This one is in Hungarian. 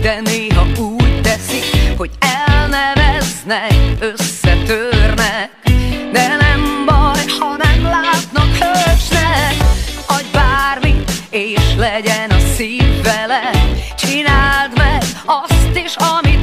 de néha úgy teszik, hogy elneveznek, összetörnek. De nem baj, ha nem látnak hősnek. Adj bármit, és legyen a szív vele. Csináld meg azt is, amit